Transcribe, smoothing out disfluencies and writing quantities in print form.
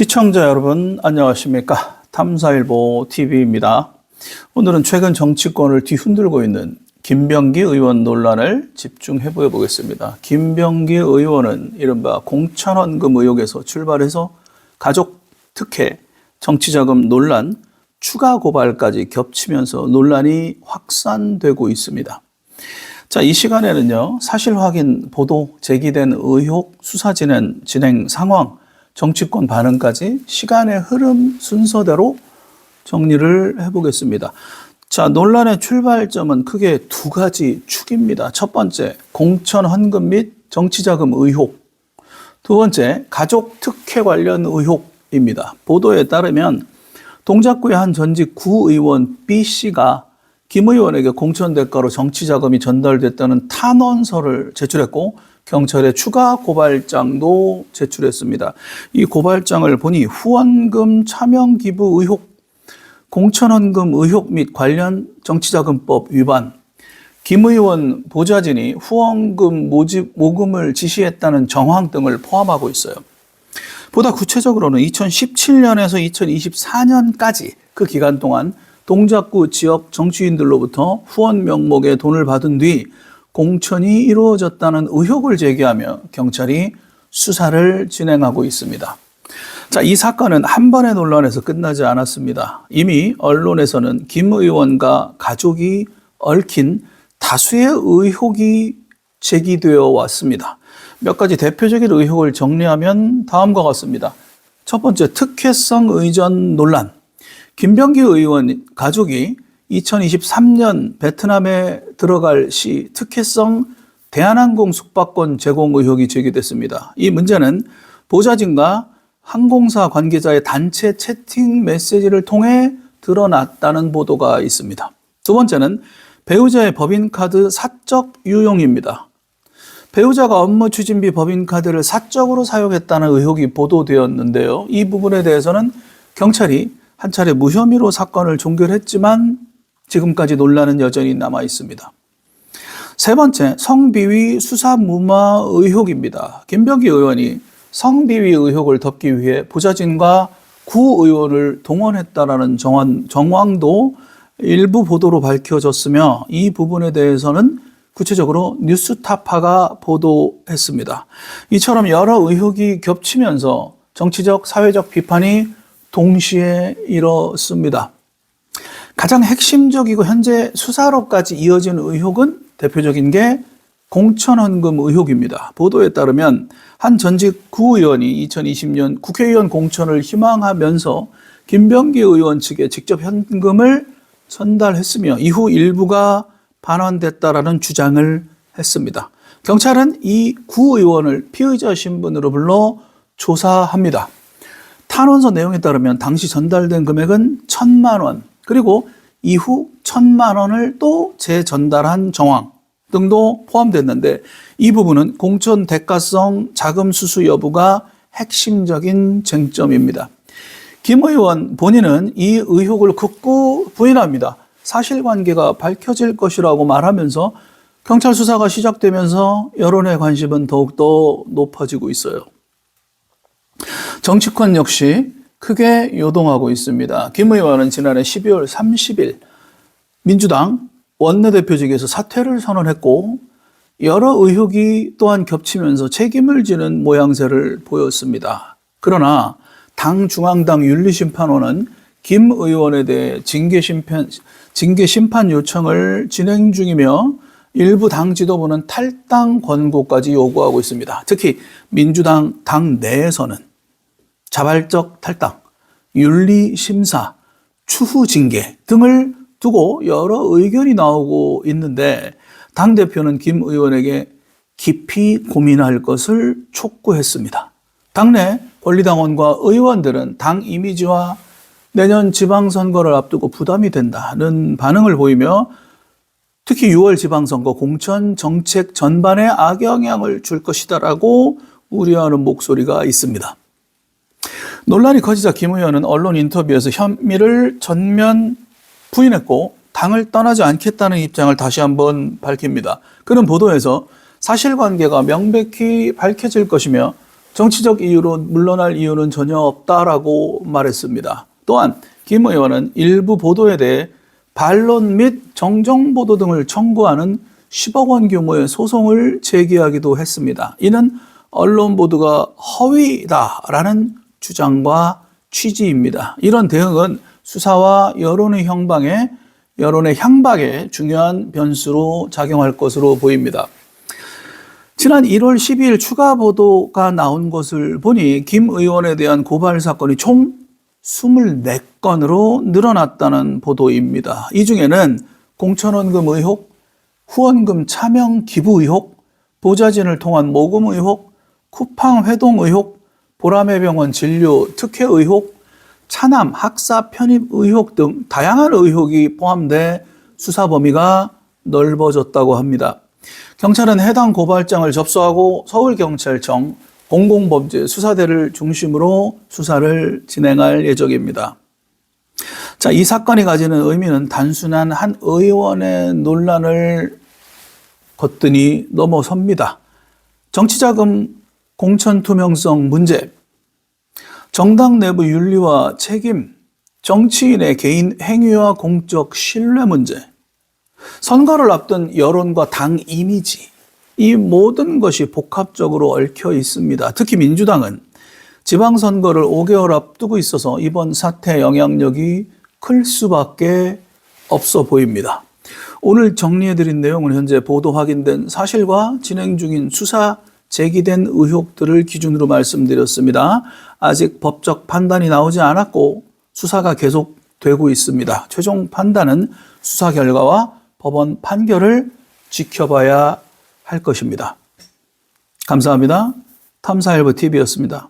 시청자 여러분 안녕하십니까? 탐사일보 TV입니다. 오늘은 최근 정치권을 뒤흔들고 있는 김병기 의원 논란을 집중해 보겠습니다. 김병기 의원은 이른바 공천원금 의혹에서 출발해서 가족 특혜, 정치자금 논란, 추가 고발까지 겹치면서 논란이 확산되고 있습니다. 자, 이 시간에는요, 사실 확인, 보도, 제기된 의혹, 수사 진행 상황, 정치권 반응까지 시간의 흐름 순서대로 정리를 해보겠습니다. 자, 논란의 출발점은 크게 두 가지 축입니다. 첫 번째, 공천 헌금 및 정치자금 의혹. 두 번째, 가족 특혜 관련 의혹입니다. 보도에 따르면 동작구의 한 전직 구의원 B씨가 김 의원에게 공천 대가로 정치자금이 전달됐다는 탄원서를 제출했고 경찰에 추가 고발장도 제출했습니다. 이 고발장을 보니 후원금 차명 기부 의혹, 공천헌금 의혹 및 관련 정치자금법 위반, 김 의원 보좌진이 후원금 모금을 지시했다는 정황 등을 포함하고 있어요. 보다 구체적으로는 2017년에서 2024년까지 그 기간 동안 동작구 지역 정치인들로부터 후원 명목의 돈을 받은 뒤 공천이 이루어졌다는 의혹을 제기하며 경찰이 수사를 진행하고 있습니다. 자, 이 사건은 한 번의 논란에서 끝나지 않았습니다. 이미 언론에서는 김 의원과 가족이 얽힌 다수의 의혹이 제기되어 왔습니다. 몇 가지 대표적인 의혹을 정리하면 다음과 같습니다. 첫 번째, 특혜성 의전 논란. 김병기 의원 가족이 2023년 베트남에 들어갈 시 특혜성 대한항공 숙박권 제공 의혹이 제기됐습니다. 이 문제는 보좌진과 항공사 관계자의 단체 채팅 메시지를 통해 드러났다는 보도가 있습니다. 두 번째는 배우자의 법인카드 사적 유용입니다. 배우자가 업무 추진비 법인카드를 사적으로 사용했다는 의혹이 보도되었는데요. 이 부분에 대해서는 경찰이 한 차례 무혐의로 사건을 종결했지만 지금까지 논란은 여전히 남아 있습니다. 세 번째, 성비위 수사 무마 의혹입니다. 김병기 의원이 성비위 의혹을 덮기 위해 보좌진과 구 의원을 동원했다라는 정황도 일부 보도로 밝혀졌으며 이 부분에 대해서는 구체적으로 뉴스타파가 보도했습니다. 이처럼 여러 의혹이 겹치면서 정치적, 사회적 비판이 동시에 일었습니다. 가장 핵심적이고 현재 수사로까지 이어진 의혹은 대표적인 게 공천헌금 의혹입니다. 보도에 따르면 한 전직 구의원이 2020년 국회의원 공천을 희망하면서 김병기 의원 측에 직접 현금을 전달했으며 이후 일부가 반환됐다라는 주장을 했습니다. 경찰은 이 구의원을 피의자 신분으로 불러 조사합니다. 탄원서 내용에 따르면 당시 전달된 금액은 1,000만 원, 그리고 이후 1,000만 원을 또 재전달한 정황 등도 포함됐는데 이 부분은 공천 대가성 자금 수수 여부가 핵심적인 쟁점입니다. 김 의원 본인은 이 의혹을 극구 부인합니다. 사실관계가 밝혀질 것이라고 말하면서 경찰 수사가 시작되면서 여론의 관심은 더욱더 높아지고 있어요. 정치권 역시 크게 요동하고 있습니다. 김 의원은 지난해 12월 30일 민주당 원내대표직에서 사퇴를 선언했고 여러 의혹이 또한 겹치면서 책임을 지는 모양새를 보였습니다. 그러나 당 중앙당 윤리심판원은 김 의원에 대해 징계 심판 요청을 진행 중이며 일부 당 지도부는 탈당 권고까지 요구하고 있습니다. 특히 민주당 당 내에서는 자발적 탈당, 윤리심사, 추후 징계 등을 두고 여러 의견이 나오고 있는데 당대표는 김 의원에게 깊이 고민할 것을 촉구했습니다. 당내 권리당원과 의원들은 당 이미지와 내년 지방선거를 앞두고 부담이 된다는 반응을 보이며 특히 6월 지방선거 공천 정책 전반에 악영향을 줄 것이다라고 우려하는 목소리가 있습니다. 논란이 커지자 김 의원은 언론 인터뷰에서 혐의를 전면 부인했고 당을 떠나지 않겠다는 입장을 다시 한번 밝힙니다. 그는 보도에서 사실관계가 명백히 밝혀질 것이며 정치적 이유로 물러날 이유는 전혀 없다라고 말했습니다. 또한 김 의원은 일부 보도에 대해 반론 및 정정보도 등을 청구하는 10억 원 규모의 소송을 제기하기도 했습니다. 이는 언론 보도가 허위다라는 주장과 취지입니다. 이런 대응은 수사와 여론의 향박에 중요한 변수로 작용할 것으로 보입니다. 지난 1월 12일 추가 보도가 나온 것을 보니 김 의원에 대한 고발 사건이 총 24건으로 늘어났다는 보도입니다. 이 중에는 공천원금 의혹, 후원금 차명 기부 의혹, 보좌진을 통한 모금 의혹, 쿠팡 회동 의혹, 보라매 병원 진료 특혜 의혹, 차남 학사 편입 의혹 등 다양한 의혹이 포함돼 수사 범위가 넓어졌다고 합니다. 경찰은 해당 고발장을 접수하고 서울경찰청 공공범죄수사대를 중심으로 수사를 진행할 예정입니다. 자, 이 사건이 가지는 의미는 단순한 한 의원의 논란을 거뜬히 넘어섭니다. 정치자금 공천 투명성 문제, 정당 내부 윤리와 책임, 정치인의 개인 행위와 공적 신뢰 문제, 선거를 앞둔 여론과 당 이미지, 이 모든 것이 복합적으로 얽혀 있습니다. 특히 민주당은 지방선거를 5개월 앞두고 있어서 이번 사태 영향력이 클 수밖에 없어 보입니다. 오늘 정리해드린 내용은 현재 보도 확인된 사실과 진행 중인 수사 제기된 의혹들을 기준으로 말씀드렸습니다. 아직 법적 판단이 나오지 않았고 수사가 계속되고 있습니다. 최종 판단은 수사 결과와 법원 판결을 지켜봐야 할 것입니다. 감사합니다. 탐사일보 TV였습니다.